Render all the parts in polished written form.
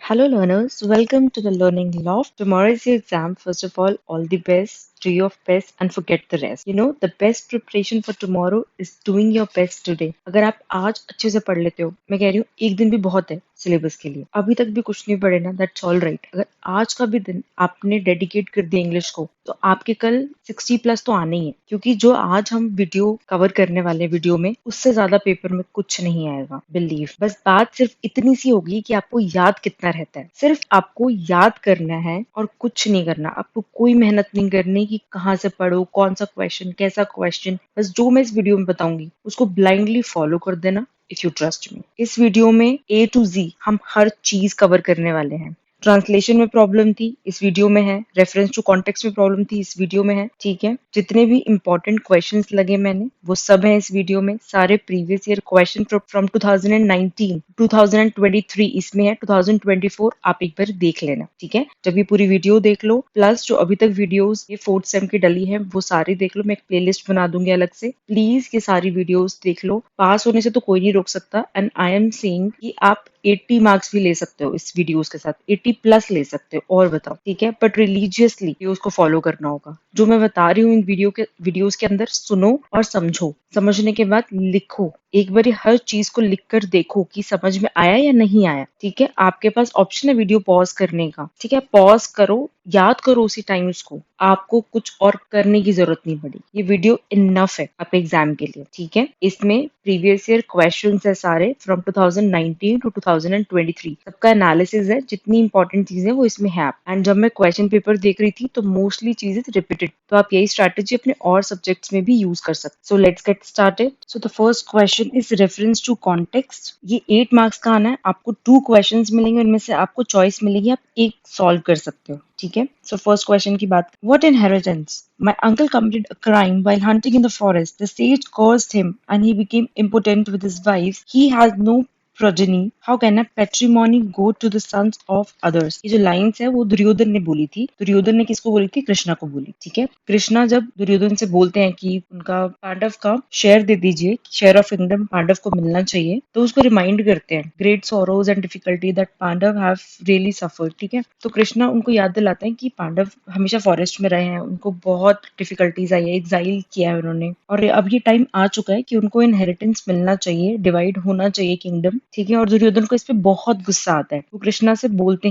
Hello, learners. Welcome to the Learning Loft. Tomorrow is your exam. First of all the best. Do your best and forget the rest. The best preparation for tomorrow is doing your best today. अगर आप आज अच्छे से पढ़ लेते हो, मैं कह रही हूँ एक दिन भी बहुत है सिलेबस के लिए। अभी तक भी कुछ नहीं पढ़े ना, दैट्स ऑल राइट। अगर आज का भी दिन आपने डेडिकेट कर दिया इंग्लिश को, तो आपके कल 60+ तो आने ही है, क्योंकि जो आज हम वीडियो कवर करने वाले हैं वीडियो में, उससे ज्यादा पेपर में कुछ नहीं आएगा। बिलीव, बस बात सिर्फ इतनी सी होगी कि आपको याद कितना रहता है। सिर्फ आपको याद करना है और कुछ नहीं करना। आपको कोई मेहनत नहीं करनी कि कहाँ से पढ़ो, कौन सा क्वेश्चन, कैसा क्वेश्चन। बस जो मैं इस वीडियो में बताऊंगी उसको ब्लाइंडली फॉलो कर देना, इफ यू ट्रस्ट मी। इस वीडियो में A to Z हम हर चीज कवर करने वाले हैं। ट्रांसलेशन में प्रॉब्लम थी, इस वीडियो में है। रेफरेंस टू कॉन्टेक्स्ट में प्रॉब्लम थी, इस वीडियो में है। ठीक है, जितने भी इंपॉर्टेंट क्वेश्चंस लगे मैंने, वो सब है इस वीडियो में। सारे प्रीवियस ईयर क्वेश्चन फ्रॉम 2019 2023 इसमें है। 2024 आप एक बार देख लेना, ठीक है। जब ये पूरी वीडियो देख लो, प्लस जो अभी तक वीडियोस ये फोर्थ सेम की डली है वो सारी देख लो। मैं एक प्लेलिस्ट बना दूंगी अलग से। प्लीज ये सारी वीडियोस देख लो। पास होने से तो कोई नहीं रोक सकता, एंड आई एम सेइंग कि आप 80 मार्क्स भी ले सकते हो इस वीडियोस के साथ, 80+ ले सकते हो। और बताओ, ठीक है, बट रिलीजियसली ये उसको फॉलो करना होगा। जो मैं बता रही हूँ इन वीडियोस के अंदर, सुनो और समझो। समझने के बाद लिखो। एक बार हर चीज को लिख कर देखो कि समझ में आया या नहीं आया। ठीक है, आपके पास ऑप्शन है वीडियो पॉज करने का। ठीक है, पॉज करो, याद करो उसी टाइम उसको। आपको कुछ और करने की जरूरत नहीं पड़ी। ये वीडियो इनफ है आपके एग्जाम के लिए। ठीक है, इसमें प्रीवियस ईयर क्वेश्चंस है सारे फ्रॉम 2019 टू 2023। सबका एनालिसिस है, जितनी इंपॉर्टेंट चीजें वो इसमें है। एंड जब मैं क्वेश्चन पेपर देख रही थी तो मोस्टली चीजें रिपीटेड, तो आप यही स्ट्रैटेजी अपने और सब्जेक्ट्स में भी यूज कर सकते। So let's get started. So the first question is reference to context. ये 8 मार्क्स का आना है। आपको 2 क्वेश्चंस मिलेंगे, उनमें से आपको चॉइस मिलेगी, आप एक सॉल्व कर सकते हो। ठीक है, सो फर्स्ट क्वेश्चन की बात, what inheritance? My uncle committed a crime while hunting in the forest. The sage cursed him and he became impotent with his wife. He has no progeny. How can a patrimony go to the sons of others? ये जो lines है वो दुर्योधन ने बोली थी। दुर्योधन ने किसको बोली थी? कृष्णा को बोली। ठीक है, कृष्णा जब दुर्योधन से बोलते हैं कि उनका पांडव का शेयर दे दीजिए, शेयर ऑफ किंगडम पांडव को मिलना चाहिए, तो उसको रिमाइंड करते हैं great sorrows and difficulty that Pandav have really suffered. ठीक है, तो कृष्णा उनको याद दिलाते हैं कि पांडव हमेशा फॉरेस्ट में रहे हैं, उनको बहुत डिफिकल्टीज आई है, एग्जाइल किया है उन्होंने, और अब ये टाइम आ चुका है कि उनको इनहेरिटेंस मिलना चाहिए, डिवाइड होना चाहिए किंगडम। ठीक है, और दुर्योधन को इस पे बहुत गुस्सा आता है। वो कृष्णा से बोलते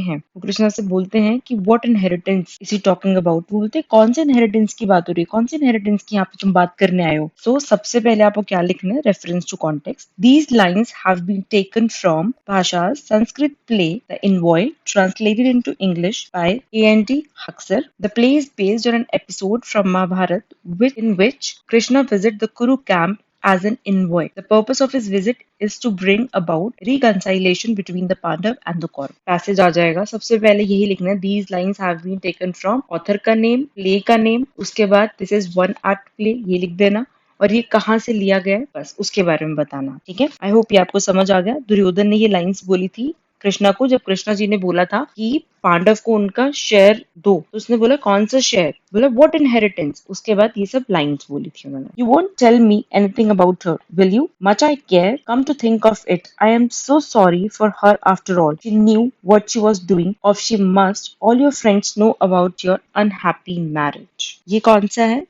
हैं कि what inheritance is he talking about. वो बोलते हैं कौन से इनहेरिटेंस की बात हो रही है, कौन से इनहेरिटेंस की यहाँ पे तुम बात करने आए हो। सो सबसे पहले आपको क्या लिखना है? Reference to context. These lines have been taken from भाषा Sanskrit play the envoy translated into English by A.N.T. Huxer. The play is based on an episode from Mahabharat in which Krishna visits the Kuru camp as an envoy. The purpose of his visit is to bring about reconciliation between the Pandav and the Kaurav. Passage आ जाएगा, सबसे पहले यही लिखना है, these lines have been taken from author का name, play का name, उसके बाद this is one act play, ये लिख देना, और ये कहाँ से लिया गया है बस उसके बारे में बताना। ठीक है, आई होप ये आपको समझ आ गया। दुर्योधन ने ये लाइंस बोली थी कृष्णा को, जब कृष्णा जी ने बोला था कि पांडव को उनका शेयर दो, तो उसने बोला कौन सा शेयर? बोला व्हाट इनहेरिटेंस। उसके बाद ये सब लाइंस बोली थी उन्होंने। You won't tell me anything about her, will you? Much I care, come to think of it, I am so sorry for her after all. She knew what she was doing, of she must all your friends know about your unhappy marriage. ये कौन सा है?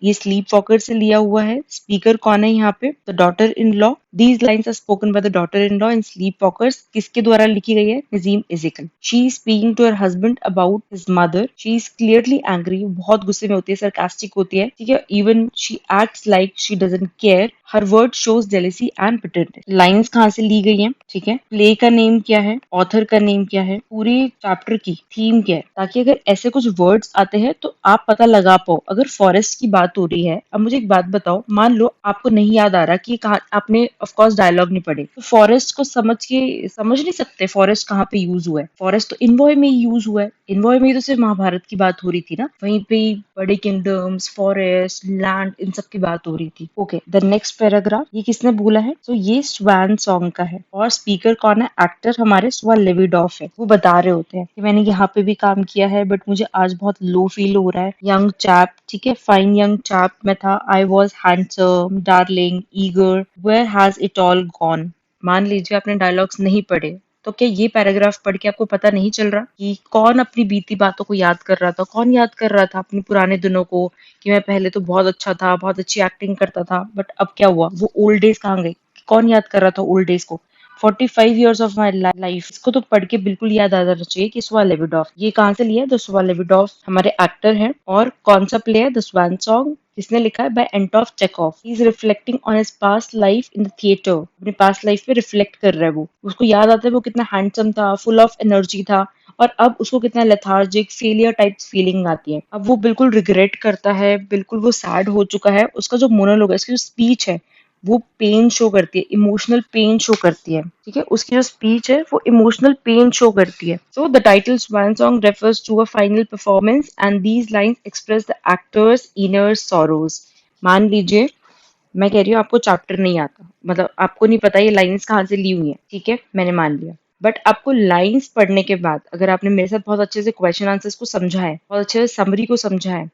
ये sleep walker से लिया हुआ है। Speaker कौन है यहाँ पे? The daughter in law. These lines are spoken by the daughter in law in sleep walkers. किसके द्वारा लिखी गई है? Nissim Ezekiel. She is speaking to her husband about his mother. She is clearly angry, बहुत गुस्से में होती है, सरकास्टिक होती है। ठीक है, even she acts like she doesn't care, her word shows jealousy and bitterness. Lines कहाँ से ली गई हैं? ठीक है, प्ले का नेम क्या है, ऑथर का नेम क्या है, पूरे चैप्टर की थीम क्या है, ताकि अगर ऐसे कुछ वर्ड्स आते हैं तो आप पता लगा पाओ। अगर फॉरेस्ट की बात हो रही है, अब मुझे एक बात बताओ, मान लो आपको नहीं याद आ रहा कि कहाँ, आपने ऑफ कोर्स डायलॉग नहीं पढ़े, तो फॉरेस्ट को समझ नहीं सकते फॉरेस्ट कहाँ पे यूज हुआ है। फॉरेस्ट तो इनवॉय में ही यूज हुआ है। इनवॉय में ही तो सिर्फ महाभारत की बात हो रही थी ना, वहीं पे ही बड़े किंगडम्स, फॉरेस्ट, लैंड, इन सब की बात हो रही थी। ओके, द नेक्स्ट पैराग्राफ, ये किसने बोला है? तो ये स्वैन सॉन्ग का है, और स्पीकर कौन है? एक्टर हमारे स्वा लेविडॉफ है। वो बता रहे होते हैं कि मैंने यहाँ पे भी काम किया है, बट मुझे आज बहुत लो फील हो रहा है। यंग चैप, ठीक है, फाइन यंग चैप मैं था। I was handsome, darling, eager, where has it all gone. मान लीजिए आपने डायलॉग्स नहीं पढ़े, तो क्या ये पैराग्राफ पढ़ के आपको पता नहीं चल रहा कि कौन अपनी बीती बातों को याद कर रहा था, कौन याद कर रहा था अपने पुराने दिनों को, कि मैं पहले तो बहुत अच्छा था, बहुत अच्छी एक्टिंग करता था, बट अब क्या हुआ, वो ओल्ड डेज कहाँ गए? कौन याद कर रहा था ओल्ड डेज को? 45 years ऑफ माई लाइफ, इसको तो पढ़ के बिल्कुल याद आ जाना चाहिए कि स्वा लेविडॉफ। ये कहाँ से लिया है? द स्वा लेविडॉफ हमारे एक्टर हैं। और कौन सा प्ले है? The swan song. इसने लिखा है by Anton Chekhov. He is reflecting on his past life in the theatre. अपने पास्ट लाइफ पे रिफ्लेक्ट कर रहा है वो। उसको याद आता है वो कितना हैंडसम था, फुल ऑफ एनर्जी था, और अब उसको कितना लेथार्जिक फेलियर टाइप फीलिंग आती है। अब वो बिल्कुल रिग्रेट करता है, बिल्कुल वो सैड हो चुका है। उसका जो मोनोलॉग है, उसकी जो स्पीच है, वो पेन शो करती है, इमोशनल पेन शो करती है। ठीक है, उसकी जो स्पीच है वो इमोशनल पेन शो करती है। So the title swan song refers to a final performance and these lines express the actor's inner sorrows. मान लीजिए मैं कह रही हूँ आपको चैप्टर नहीं आता, मतलब आपको नहीं पता ये लाइंस कहाँ से ली हुई हैं, ठीक है, मैंने मान लिया। बट आपको लाइंस पढ़ने के बाद अगर आपने मेरे साथ बहुत अच्छे से क्वेश्चन आंसर्स को समझा है, बहुत अच्छे से समरी को समझा है,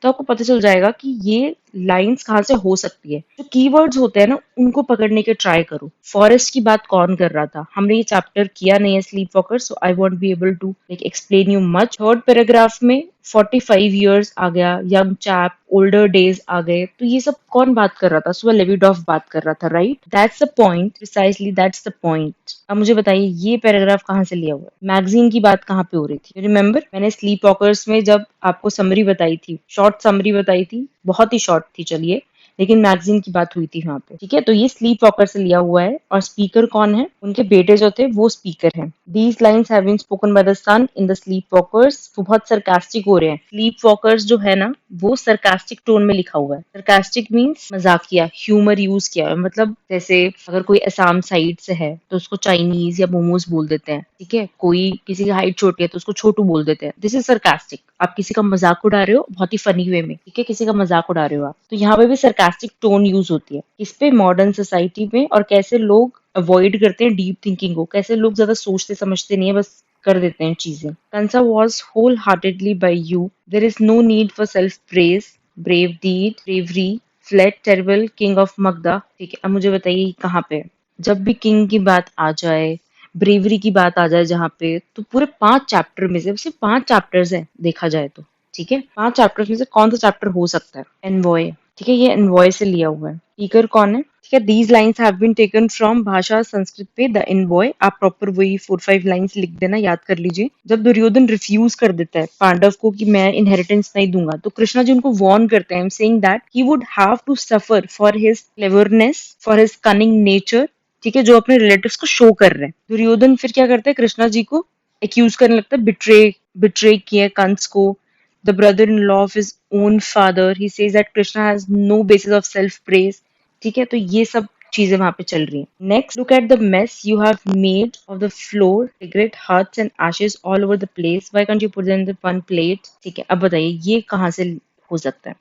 तो आपको पता चल जाएगा कि ये लाइंस कहाँ से हो सकती है। जो कीवर्ड्स होते हैं ना, उनको पकड़ने के ट्राई करो। फॉरेस्ट की बात कौन कर रहा था? हमने ये चैप्टर किया नहीं है sleep walker, so I won't be able to like explain you much. Third paragraph में 45 years आ गया, यंग चैप, ओल्डर डेज आ गए, तो ये सब कौन बात कर रहा था? सुबह लेविडॉफ बात कर रहा था, right? That's the point, precisely that's the point. अब मुझे बताइए ये पैराग्राफ कहाँ से लिया हुआ है? मैगजीन की बात कहाँ पे हो रही थी? रिमेम्बर मैंने स्लीप वॉकर्स में जब आपको समरी बताई थी, शॉर्ट समरी बताई थी, बहुत ही शॉर्ट थी, चलिए, लेकिन मैगजीन की बात हुई थी वहां पे, ठीक है। तो ये स्लीप वॉकर से लिया हुआ है, और स्पीकर कौन है? उनके बेटे जो थे वो स्पीकर हैं। These lines have been spoken by the son in the sleep walkers. वो बहुत सरकास्टिक हो रहे हैं। स्लीप वॉकर्स जो है ना, वो सरकास्टिक टोन में लिखा हुआ है। सरकास्टिक मीन्स मजाकिया, ह्यूमर यूज किया है। मतलब जैसे अगर कोई असम साइड से है तो उसको चाइनीज या मोमोज बोल देते हैं, ठीक है। कोई किसी की हाइट छोटी है तो उसको छोटू बोल देते हैं। This is sarcastic. आप किसी का मजाक उड़ा रहे हो बहुत ही फनी वे में, ठीक है, किसी का मजाक उड़ा रहे हो आप, तो यहाँ पे भी सरकास्टिक टोन यूज होती है। इस पे मॉडर्न सोसाइटी में, और कैसे लोग अवॉइड करते हैं डीप थिंकिंग को, कैसे लोग ज्यादा सोचते समझते नहीं है, बस कर देते हैं चीजें। Kansa was wholeheartedly by you, there is no need for self praise, brave deed, bravery, flat terrible king of Magadha. ठीक है, अब मुझे बताइए कहाँ पे? जब भी किंग की बात आ जाए, ब्रेवरी की बात आ जाए जहाँ पे, तो पूरे 5 चैप्टर में से, सिर्फ 5 चैप्टर्स है देखा जाए तो, ठीक है, 5 चैप्टर्स में से कौन सा चैप्टर हो सकता है? एनवॉय, ठीक है, ये एनवॉय से लिया हुआ है। स्पीकर कौन है? ठीक है, these lines have been taken from भाषा संस्कृत पे द एनवॉय। आप प्रॉपर वही 4-5 लाइन्स लिख देना, याद कर लीजिए। जब दुर्योधन रिफ्यूज कर देता है पांडव को कि मैं इनहेरिटेंस नहीं दूंगा, तो कृष्णा जी उनको वार्न करते हैं, saying that he would have to suffer for his cleverness, for his cunning nature, ठीक है, जो अपने रिलेटिव्स को शो कर रहे हैं। दुर्योधन फिर क्या करता है? कृष्णा जी को एक्यूज करने लगता है, बिट्रे किया कंस को, the brother-in-law of his own father. He says that Krishna has no basis of self-praise. ठीक है, तो ये सब चीजें वहां पे चल रही हैं। Next, look at the mess you have made of the floor, cigarette huts and ashes all over the place. Why can't you put them in the one plate? ठीक है, अब बताइए ये कहाँ से हो सकता है?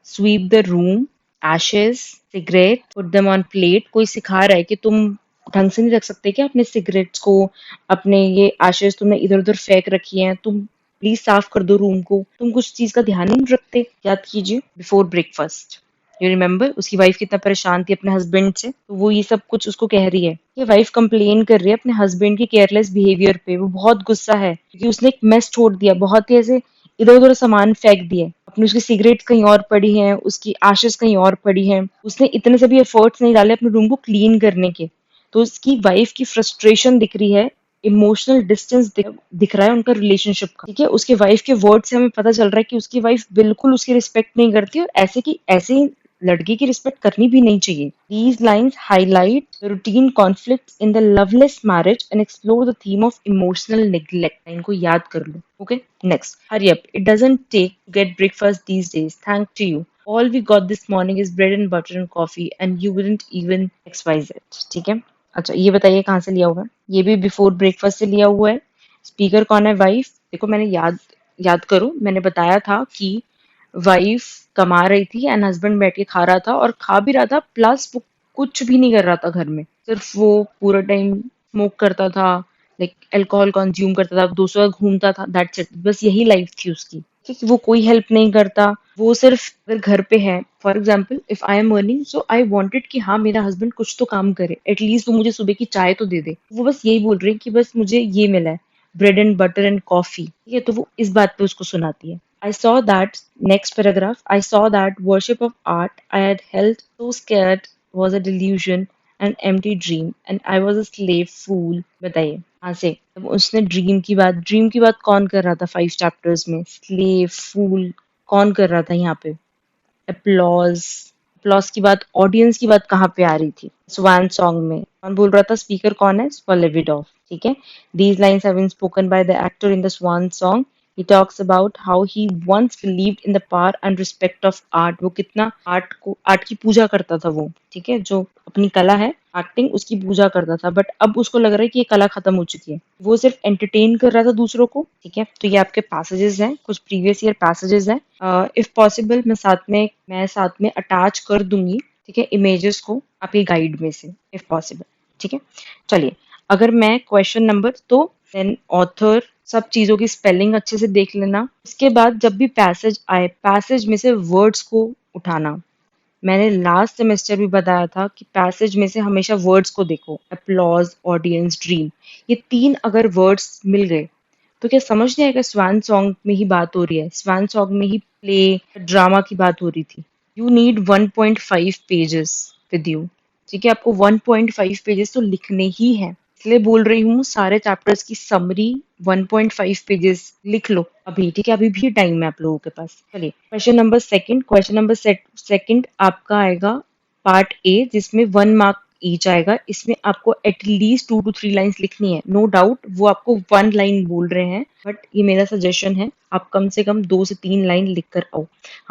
Sweep the room, Ashes, cigarette, put them on plate. कोई सिखा रहा है कि तुम ढंग से नहीं रख सकते क्या अपने सिगरेट्स को, अपने ये एशेज तुमने इधर उधर फेंक रखी हैं, तुम प्लीज साफ कर दो रूम को, तुम कुछ चीज का ध्यान नहीं रखते। याद कीजिए बिफोर ब्रेकफास्ट। यू रिमेम्बर उसकी वाइफ कितना परेशान थी अपने हस्बैंड से, तो वो ये सब कुछ उसको कह रही है। ये वाइफ कंप्लेन कर रही है अपने हस्बैंड के केयरलेस बिहेवियर पे। वो बहुत गुस्सा है क्योंकि उसने एक मेस छोड़ दिया, बहुत ही ऐसे इधर उधर सामान फेंक दिए अपनी, उसकी सिगरेट कहीं और पड़ी है, उसकी आशीष कहीं और पड़ी है। उसने इतने से भी एफर्ट्स नहीं डाले अपने रूम को क्लीन करने के। तो उसकी वाइफ की फ्रस्ट्रेशन दिख रही है, इमोशनल डिस्टेंस दिख रहा है उनका रिलेशनशिप का, ठीक है। उसके वाइफ के वर्ड से हमें पता चल रहा है कि उसकी वाइफ बिल्कुल उसकी रिस्पेक्ट नहीं करती, और ऐसे की ऐसे ही लड़के की रिस्पेक्ट करनी भी नहीं चाहिए। These lines highlight the routine conflicts in the loveless marriage and explore the theme of emotional neglect. इनको याद कर लो, okay? Next, hurry up. It doesn't take to get breakfast these days. Thank to you. All we got this morning is bread and butter and coffee, and you wouldn't even XYZ. ठीक है? अच्छा, ये बताइए कहाँ से लिया हुआ है? ये भी बिफोर ब्रेकफास्ट से लिया हुआ है। स्पीकर कौन है? वाइफ। देखो मैंने याद याद करो, मैंने बताया था कि वाइफ कमा रही थी एंड हस्बैंड बैठ के खा रहा था, और खा भी रहा था, प्लस वो कुछ भी नहीं कर रहा था घर में, सिर्फ वो पूरा टाइम स्मोक करता था, लाइक अल्कोहल कंज्यूम करता था, दोस्तों के साथ घूमता था, दैट्स इट। बस यही लाइफ थी उसकी, ठीक है। वो कोई हेल्प नहीं करता, वो सिर्फ अगर घर पे है, for example if I am earning so I wanted कि हाँ मेरा हस्बैंड कुछ तो काम करे, एटलीस्ट वो मुझे सुबह की चाय तो दे दे। वो बस यही बोल रही है कि बस मुझे ये मिला है, bread and butter and coffee, ठीक है, तो वो इस बात पे उसको सुनाती है। I saw that, next paragraph, I saw that worship of art I had held so scared was a delusion, an empty dream, and I was a slave fool. बताइए हाँ से तब उसने ड्रीम की बात कौन कर रहा था 5 चैप्टर्स में? स्लेव फूल कौन कर रहा था यहाँ पे? अप्लॉज, अप्लॉज की बात, ऑडियंस की बात कहाँ पे आ रही थी? स्वान सॉन्ग में कौन बोल रहा था? स्पीकर कौन है? Swallowed ठीक है। These lines have been spoken by the actor in the Swan song. He talks about how he once believed in the power and respect of art. वो कितना आर्ट की पूजा करता था वो, ठीक है, जो अपनी कला है एक्टिंग, उसकी पूजा करता था, बट अब उसको लग रहा है कि ये कला खत्म हो चुकी है। वो सिर्फ एंटरटेन कर रहा था दूसरों को, ठीक है। तो ये आपके पैसेजेस हैं, कुछ प्रीवियस ईयर पैसेजेस हैं। इफ पॉसिबल मैं साथ में अटैच कर दूंगी, ठीक है, इमेजेस को आपके गाइड में से, इफ पॉसिबल, ठीक है। चलिए, अगर मैं क्वेश्चन नंबर तो देन ऑथर, सब चीजों की स्पेलिंग अच्छे से देख लेना। उसके बाद जब भी पैसेज आए, पैसेज में से वर्ड्स को उठाना। मैंने लास्ट सेमेस्टर भी बताया था कि पैसेज में से हमेशा वर्ड्स को देखो, अप्लॉज, ऑडियंस, ड्रीम, ये 3 अगर वर्ड्स मिल गए तो क्या समझ नहीं आएगा स्वान सॉन्ग में ही बात हो रही है, स्वान सॉन्ग में ही प्ले ड्रामा की बात हो रही थी। You need 1.5 pages with you, ठीक है, आपको 1.5 पेजेस तो लिखने ही है। इसलिए बोल रही हूँ सारे चैप्टर्स की समरी 1.5 पेजेस लिख लो अभी, ठीक है, अभी भी टाइम है आप लोगों के पास। चलिए, क्वेश्चन नंबर सेकंड आपका आएगा पार्ट ए, जिसमें 1 मार्क ईच आएगा। इसमें आपको एटलीस्ट 2 to 3 लाइन्स लिखनी है, नो डाउट वो आपको 1 लाइन बोल रहे हैं, बट ये मेरा सजेशन है, आप कम से कम 2 से 3 लाइन लिख कर आओ।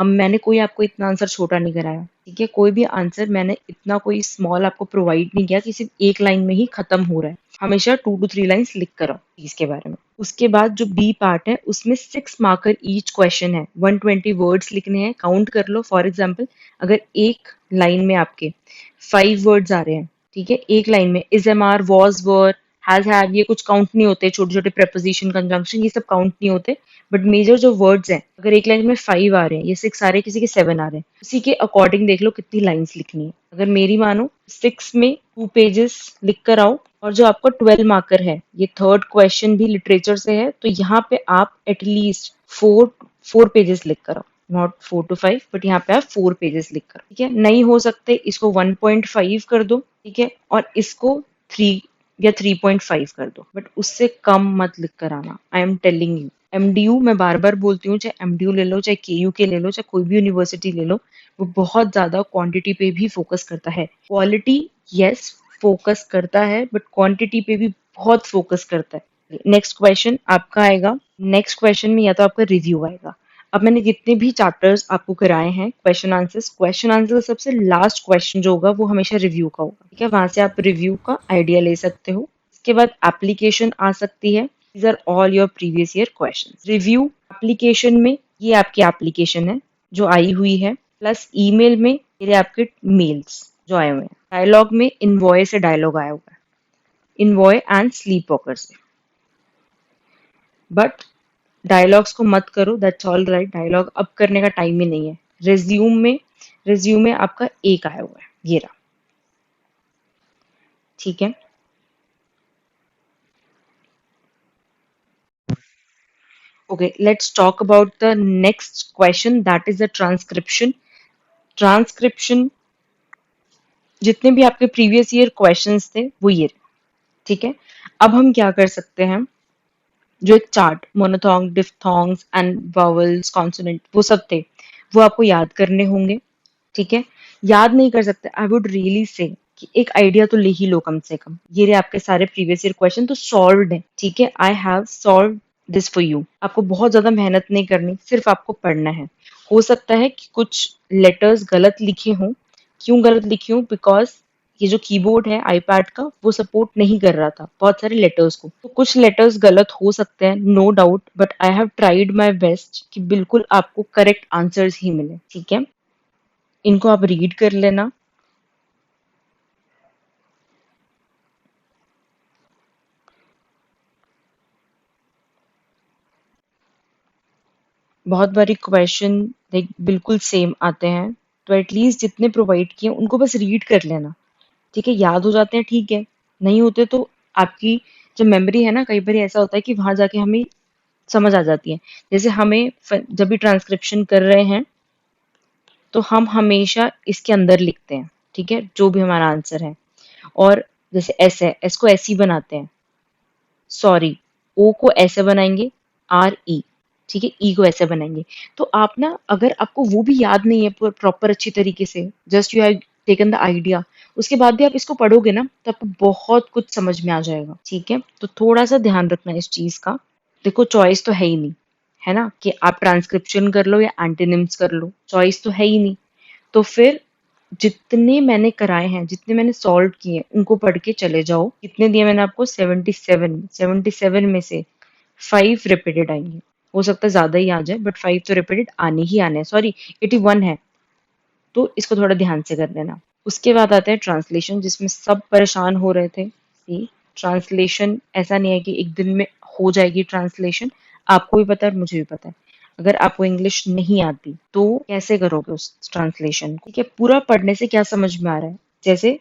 मैंने कोई आपको इतना आंसर छोटा नहीं कराया, ठीक है, कोई भी आंसर मैंने इतना कोई स्मॉल आपको प्रोवाइड नहीं किया कि सिर्फ 1 लाइन में ही खत्म हो रहा है। हमेशा 2 to 3 लाइन्स लिख कर आओ इसके बारे में। उसके बाद जो बी पार्ट है उसमें 6 मार्कर ईच क्वेश्चन है, 120 वर्ड्स लिखने हैं, काउंट कर लो। फॉर एग्जाम्पल अगर एक लाइन में आपके 5 वर्ड्स आ रहे हैं, ठीक है, एक लाइन में is, am, are, was, were, has, have, ये कुछ काउंट नहीं होते, छोटे छोटे प्रेपोजिशन, कंजंक्शन, ये सब काउंट नहीं होते। बट मेजर जो वर्ड्स हैं, अगर एक लाइन में 5 आ रहे हैं, ये 6 आ रहे हैं, किसी के 7 आ रहे हैं, उसी के अकॉर्डिंग देख लो कितनी लाइन्स लिखनी है। अगर मेरी मानो 6 में 2 पेजेस लिख कर आओ। और जो आपका 12 मार्कर है, ये थर्ड क्वेश्चन भी लिटरेचर से है, तो यहाँ पे आप एटलीस्ट 4 पेजेस लिख कर आओ, नॉट 4 to 5, बट यहाँ पे आप 4 पेजेस लिख कर, ठीक है। नहीं हो सकते इसको 1.5 कर दो, ठीक है, और इसको 3 या 3.5 कर दो, बट उससे कम मत लिख कर आना, I am telling you. MDU मैं बार बार बोलती हूँ, चाहे एमडीयू ले लो, चाहे केयू के ले लो, चाहे कोई भी यूनिवर्सिटी ले लो, वो बहुत ज्यादा क्वांटिटी पे भी फोकस करता है। क्वालिटी यस फोकस करता है, बट क्वांटिटी पे भी बहुत फोकस करता है। नेक्स्ट क्वेश्चन आपका आएगा, नेक्स्ट क्वेश्चन में या तो आपका रिव्यू आएगा। अब मैंने जितने भी चैप्टर्स आपको कराए हैं क्वेश्चन आंसर का सबसे लास्ट क्वेश्चन जो होगा वो हमेशा रिव्यू का होगा, ठीक है, वहां से आप रिव्यू का आइडिया ले सकते हो। इसके बाद एप्लीकेशन आ सकती है, these are all your previous year questions. Review application में ये आपकी एप्लीकेशन है जो आई हुई है, प्लस ईमेल में मेरे आपके मेल्स जो आए हुए हैं। डायलॉग में इनवॉय से डायलॉग आया हुआ है, इनवॉय एंड स्लीप वॉकर से। बट डायलॉग्स को मत करो, दैट्स ऑल राइट, डायलॉग अब करने का टाइम ही नहीं है। रिज्यूम में आपका एक आया हुआ है, ये रहा, ठीक है। Okay, let's talk about the next question, that is the transcription. Transcription जितने भी आपके प्रीवियस ईयर क्वेश्चंस थे वो ये रहे, ठीक है। अब हम क्या कर सकते हैं, जो एक chart, monophthong, diphthongs and vowels, consonant, वो सब थे, वो आपको याद करने होंगे, ठीक है। याद नहीं कर सकते, आई वुड रियली से कि एक आइडिया तो ले ही लो कम से कम। ये रहे आपके सारे प्रीवियस ईयर क्वेश्चन तो सॉल्व्ड है, ठीक है, I have solve this for you. आपको बहुत ज्यादा मेहनत नहीं करनी, सिर्फ आपको पढ़ना है। हो सकता है कि कुछ लेटर्स गलत लिखे हों। क्यों गलत लिखे हों? बिकॉज ये जो कीबोर्ड है आईपैड का वो सपोर्ट नहीं कर रहा था बहुत सारे लेटर्स को, तो कुछ लेटर्स गलत हो सकते हैं, no doubt, but I have tried my best कि बिल्कुल आपको करेक्ट आंसर्स ही मिले, ठीक है। इनको आप रीड कर लेना। बहुत बारी क्वेश्चन लाइक बिल्कुल सेम आते हैं, तो एटलीस्ट जितने प्रोवाइड किए उनको बस रीड कर लेना। ठीक है, याद हो जाते हैं ठीक है, नहीं होते तो आपकी जो मेमोरी है ना, कई बार ऐसा होता है कि वहां जाके हमें समझ आ जाती है। जैसे जब भी ट्रांसक्रिप्शन कर रहे हैं तो हम हमेशा इसके अंदर लिखते हैं, ठीक है, जो भी हमारा आंसर है। और जैसे एस है, एस को ऐसे ही बनाते हैं, सॉरी, ओ को ऐसे बनाएंगे, आर ई, ठीक है, ई को ऐसे बनाएंगे। तो आप ना, अगर आपको वो भी याद नहीं है प्रॉपर अच्छी तरीके से, just you have taken the idea, उसके बाद भी आप इसको पढ़ोगे ना, तो आपको बहुत कुछ समझ में आ जाएगा। ठीक है, तो थोड़ा सा ध्यान रखना इस चीज का। देखो, चॉइस तो है ही नहीं, है ना, कि आप ट्रांसक्रिप्शन कर लो या एंटीनिम्स कर लो, चॉइस तो है ही नहीं। तो फिर जितने मैंने कराए हैं, जितने मैंने सॉल्व किए हैं, उनको पढ़ के चले जाओ। कितने दिए मैंने आपको? 77। 77 में से 5 रिपीटेड आएंगे। हो सकता है ज्यादा ही आ जाए, बट 5 तो रिपीटेड आने ही आने हैं। सॉरी, 81 है, तो इसको थोड़ा ध्यान से कर लेना। उसके बाद आता है ट्रांसलेशन, जिसमें सब परेशान हो रहे थे। सी, ट्रांसलेशन ऐसा नहीं है कि एक दिन में हो जाएगी ट्रांसलेशन। आपको भी पता है और मुझे भी पता है, अगर आपको इंग्लिश नहीं आती तो कैसे करोगे उस ट्रांसलेशन को? ठीक है, पूरा पढ़ने से क्या समझ में आ रहा है? जैसे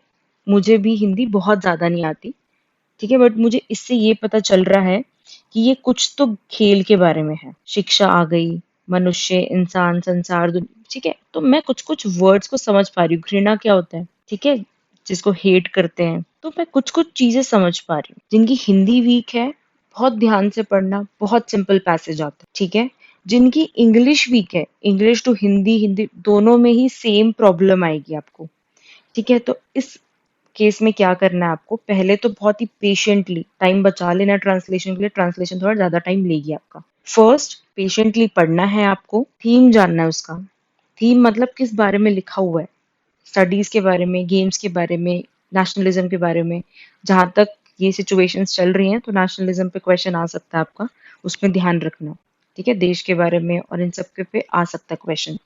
मुझे भी हिंदी बहुत ज्यादा नहीं आती, ठीक है, बट मुझे इससे ये पता चल रहा है कि ये कुछ तो खेल के बारे में है। शिक्षा आ गई, मनुष्य, इंसान, संसार, ठीक है, तो मैं कुछ कुछ वर्ड्स को समझ पा रही हूँ। घृणा क्या होता है, ठीक है, जिसको हेट करते हैं, तो मैं कुछ कुछ चीजें समझ पा रही हूँ। जिनकी हिंदी वीक है, बहुत ध्यान से पढ़ना, बहुत सिंपल पैसेज आता है। ठीक है, जिनकी इंग्लिश वीक है, इंग्लिश टू हिंदी, हिंदी दोनों में ही सेम प्रॉब्लम आएगी आपको। ठीक है, तो इस केस में क्या करना है आपको? पहले तो बहुत ही पेशेंटली टाइम बचा लेना ट्रांसलेशन के लिए। ट्रांसलेशन थोड़ा ज्यादा टाइम लेगी आपका। फर्स्ट, पेशेंटली पढ़ना है आपको, थीम जानना है उसका। थीम मतलब किस बारे में लिखा हुआ है, स्टडीज के बारे में, गेम्स के बारे में, नेशनलिज्म के बारे में। जहां तक ये सिचुएशंस चल रही हैं, तो नेशनलिज्म पे क्वेश्चन आ सकता है आपका, उसमें ध्यान रखना। ठीक है, देश के बारे में और इन सब के पे आ सकता है क्वेश्चन।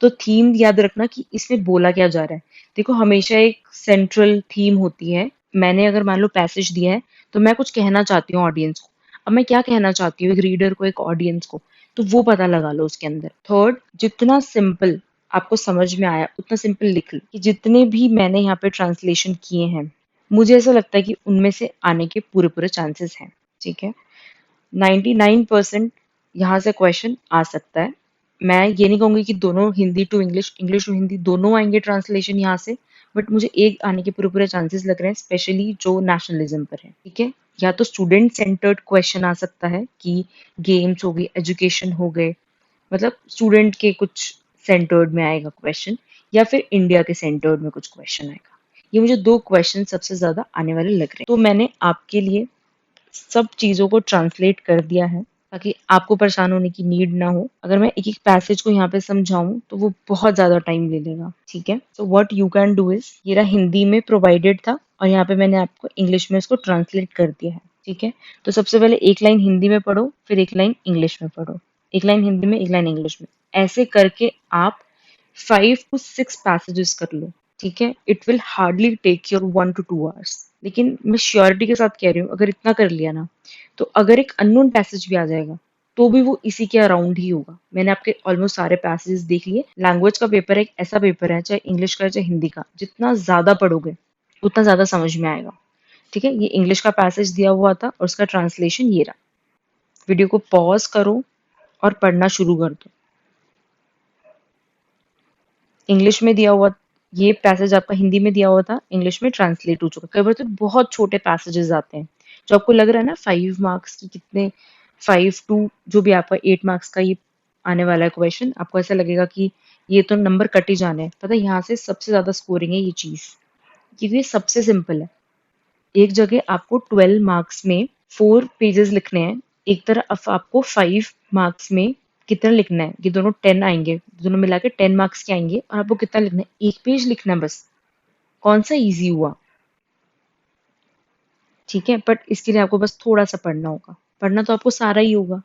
तो थीम याद रखना कि इसमें बोला क्या जा रहा है। देखो, हमेशा एक सेंट्रल थीम होती है। मैंने अगर मान लो पैसेज दिया है, तो मैं कुछ कहना चाहती हूँ ऑडियंस को। अब मैं क्या कहना चाहती हूँ, एक रीडर को, एक ऑडियंस को, तो वो पता लगा लो उसके अंदर। थर्ड, जितना सिंपल आपको समझ में आया उतना सिंपल लिख लो। कि जितने भी मैंने यहाँ पे ट्रांसलेशन किए हैं, मुझे ऐसा लगता है कि उनमें से आने के पूरे पूरे चांसेस हैं। ठीक है, 99% यहाँ से क्वेश्चन आ सकता है। मैं ये नहीं कहूंगी कि दोनों Hindi to English, English to Hindi दोनों आएंगे ट्रांसलेशन यहाँ से, बट मुझे एक आने के पूरे पूरे चांसेस लग रहे हैं, स्पेशली जो नेशनलिज्म पर है। ठीक है, या तो स्टूडेंट सेंटर्ड क्वेश्चन आ सकता है कि गेम्स हो गई, एजुकेशन हो गए, मतलब स्टूडेंट के कुछ सेंटर्ड में आएगा क्वेश्चन, या फिर इंडिया के सेंटर्ड में कुछ क्वेश्चन आएगा। ये मुझे दो क्वेश्चन सबसे ज्यादा आने वाले लग रहे हैं। तो मैंने आपके लिए सब चीजों को ट्रांसलेट कर दिया है, ताकि आपको परेशान होने की नीड ना हो। अगर मैं एक एक पैसेज को यहाँ पे समझाऊं तो वो बहुत ज्यादा टाइम ले लेगा। ठीक है, so what you can do is, ये रहा हिंदी में प्रोवाइडेड था, और यहाँ पे मैंने आपको इंग्लिश में इसको ट्रांसलेट कर दिया है। ठीक है, तो सबसे पहले एक लाइन हिंदी में पढ़ो, फिर एक लाइन इंग्लिश में पढ़ो, एक लाइन हिंदी में, एक लाइन इंग्लिश में। ऐसे करके आप 5 to 6 पैसेजेस कर लो। ठीक है, it will hardly take your 1 to 2 hours. लेकिन मैं श्योरिटी के साथ कह रही हूँ, अगर इतना कर लिया ना, तो अगर एक अननोन पैसेज भी आ जाएगा, तो भी वो इसी के अराउंड ही होगा। मैंने आपके ऑलमोस्ट सारे पैसेजेस देख लिए। लैंग्वेज का पेपर एक ऐसा पेपर है, चाहे इंग्लिश का है चाहे हिंदी का, जितना ज्यादा पढ़ोगे उतना ज्यादा समझ में आएगा। ठीक है, ये इंग्लिश का पैसेज दिया हुआ था और उसका ट्रांसलेशन ये रहा। वीडियो को पॉज करो और पढ़ना शुरू कर दो। इंग्लिश में दिया हुआ ये पैसेज आपका हिंदी में दिया हुआ था, इंग्लिश में ट्रांसलेट हो चुका। कई बार तो बहुत छोटे पैसेजेस आते हैं, जो आपको लग रहा है ना 5 मार्क्स की, कितने 5 to जो भी आपका 8 मार्क्स का ये आने वाला है क्वेश्चन, आपको ऐसा लगेगा कि ये तो नंबर कट ही जाने हैं। पता है, यहाँ से सबसे ज्यादा स्कोरिंग है ये चीज, क्योंकि ये सबसे सिंपल है। एक जगह आपको 12 मार्क्स में 4 पेजेस लिखने हैं, एक तरफ आपको 5 मार्क्स में कितना लिखना है, ये दोनों 10 आएंगे, दोनों मिला के 10 मार्क्स के आएंगे, और आपको कितना लिखना है? एक पेज लिखना है बस। कौन सा इजी हुआ? ठीक है, बट इसके लिए आपको बस थोड़ा सा पढ़ना होगा। पढ़ना तो आपको सारा ही होगा।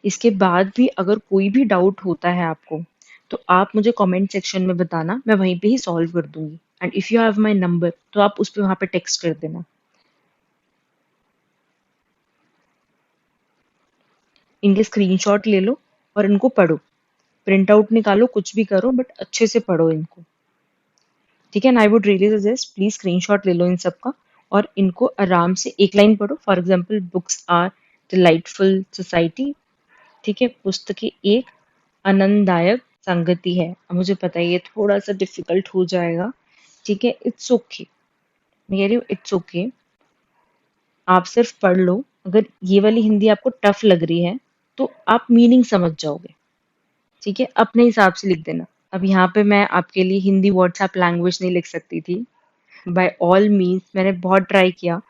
इसके बाद भी अगर कोई भी डाउट होता है आपको, तो आप मुझे कमेंट सेक्शन में बताना, मैं वहीं पे ही सॉल्व कर दूंगी। And if you have my number, तो आप उस पे वहां पे टेक्स्ट कर देना। इनके स्क्रीनशॉट ले लो और इनको पढ़ो, प्रिंट आउट निकालो, कुछ भी करो बट अच्छे से पढ़ो इनको, ठीक है। And I would really suggest please screenshot ले लो इन सब का और इनको आराम से एक लाइन पढ़ो। For example, books are delightful society, ठीक है। पुस्तकें एक आनंददायक संगति है। अब मुझे पता है ये थोड़ा सा डिफिकल्ट हो जाएगा, ठीक है, इट्स ओके, मैं कह रही हूँ इट्स ओके, आप सिर्फ पढ़ लो। अगर ये वाली हिंदी आपको टफ लग रही है तो आप मीनिंग समझ जाओगे, ठीक है, अपने हिसाब से लिख देना। अब यहाँ पे मैं आपके लिए हिंदी व्हाट्सएप लैंग्वेज नहीं लिख सकती थी, बाय ऑल मीन्स मैंने बहुत ट्राई किया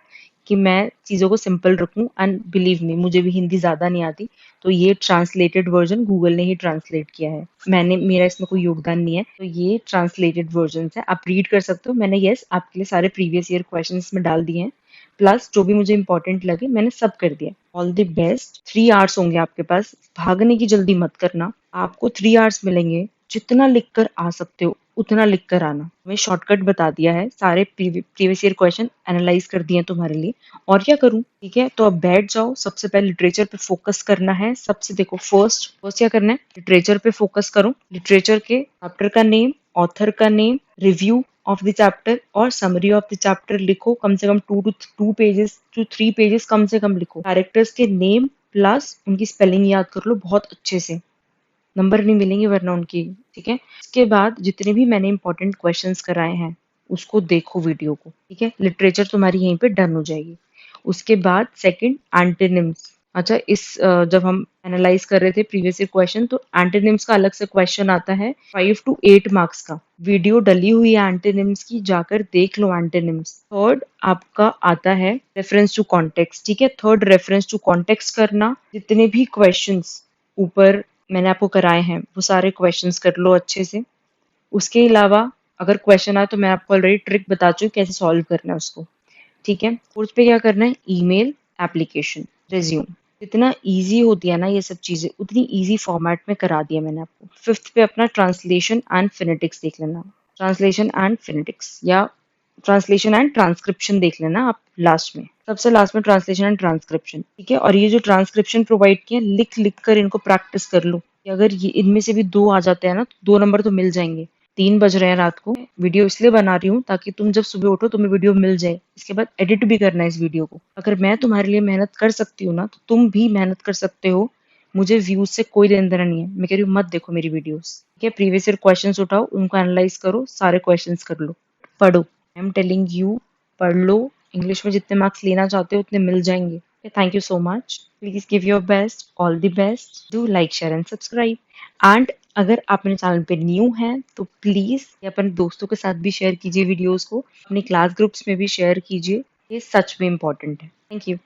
कि मैं चीज़ों को सिंपल रखूं, एंड बिलीव मी मुझे भी हिंदी ज़्यादा नहीं आती, तो ये ट्रांसलेटेड वर्जन गूगल ने ही ट्रांसलेट किया है, मैंने, मेरा इसमें कोई योगदान नहीं है, तो ये ट्रांसलेटेड वर्जन है, आप रीड कर सकते हो। मैंने यस आपके लिए सारे प्रीवियस ईयर क्वेश्चन में डाल दिए हैं, प्लस जो भी मुझे इंपॉर्टेंट लगे मैंने सब कर दिया। All the best. 3 आवर्स होंगे आपके पास, भागने की जल्दी मत करना, आपको 3 आवर्स मिलेंगे, जितना लिख कर आ सकते हो उतना लिख कर आना। हमें शॉर्टकट बता दिया है, सारे प्रीवियस ईयर क्वेश्चन एनालाइज कर दिए हैं तुम्हारे लिए, और क्या करूं, ठीक है। तो अब बैठ जाओ, सबसे पहले लिटरेचर पे फोकस करना है। सबसे देखो, फर्स्ट फर्स्ट क्या करना है, लिटरेचर पे फोकस करो। लिटरेचर के चैप्टर का नेम, ऑथर का name, review of the chapter और समरी ऑफ द चैप्टर लिखो, कम से कम 2 to 3 पेजेस, 3 पेजेस कम से कम लिखो। कैरेक्टर्स के नेम प्लस उनकी स्पेलिंग याद कर लो बहुत अच्छे से, नंबर नहीं मिलेंगे वरना उनकी, ठीक है। इसके बाद जितने भी मैंने इंपॉर्टेंट क्वेश्चंस कराए हैं उसको देखो वीडियो को, ठीक है। लिटरेचर तुम्हारी यहीं पे डन हो जाएगी। उसके बाद सेकंड, एंटोनिम्स। अच्छा, जब हम एनालाइज कर रहे थे प्रीवियस ईयर क्वेश्चन, तो एंटोनिम्स का अलग से क्वेश्चन आता है 5 to 8 मार्क्स का, वीडियो डली हुई है एंटोनिम्स की, जाकर देख लो एंटोनिम्स। थर्ड आपका आता है रेफरेंस टू कॉन्टेक्स्ट, ठीक है। थर्ड रेफरेंस टू कॉन्टेक्स्ट करना, जितने भी क्वेश्चंस ऊपर मैंने आपको कराए हैं वो सारे क्वेश्चंस कर लो अच्छे से। उसके अलावा अगर क्वेश्चन आए तो मैं आपको ऑलरेडी ट्रिक बता चुकी हूँ कैसे सॉल्व करना है उसको, ठीक है। फोर्थ पे क्या करना है, ईमेल, एप्लीकेशन, रिज्यूम। जितना इजी होती है ना ये सब चीजें, उतनी इजी फॉर्मेट में करा दिया मैंने आपको। फिफ्थ पे अपना ट्रांसलेशन एंड फिनेटिक्स देख लेना, ट्रांसलेशन एंड फिनेटिक्स या ट्रांसलेशन एंड ट्रांसक्रिप्शन देख लेना आप लास्ट में, सबसे लास्ट में ट्रांसलेशन एंड ट्रांसक्रिप्शन, ठीक है। और ये जो ट्रांसक्रिप्शन प्रोवाइड किए लिख लिख कर इनको प्रैक्टिस कर लो, कि अगर ये इनमें से भी 2 आ जाते हैं ना तो 2 नंबर तो मिल जाएंगे। 3 बज रहे हैं रात को, वीडियो इसलिए बना रही हूँ ताकि तुम जब सुबह उठो तुम्हें वीडियो मिल जाए, इसके बाद एडिट भी करना है इस वीडियो को। अगर मैं तुम्हारे लिए मेहनत कर सकती हूँ ना तो तुम भी मेहनत कर सकते हो, मुझे व्यूज से कोई लेना देना नहीं है। मैं कह रही हूँ मत देखो मेरी वीडियोस, ठीक है। प्रीवियस ईयर क्वेश्चंस उठाओ, उनको एनालाइज करो, सारे क्वेश्चंस कर लो, पढ़ो। आई एम टेलिंग यू, पढ़ लो, इंग्लिश में जितने मार्क्स लेना चाहते हो उतने मिल जाएंगे। Thank you so much, please give your best, all the best, do like, share and subscribe. And अगर आप मेरे चैनल पे न्यू हैं तो प्लीज ये अपने दोस्तों के साथ भी शेयर कीजिए वीडियोस को, अपनी क्लास ग्रुप्स में भी शेयर कीजिए, ये सच में इम्पोर्टेंट है। Thank you.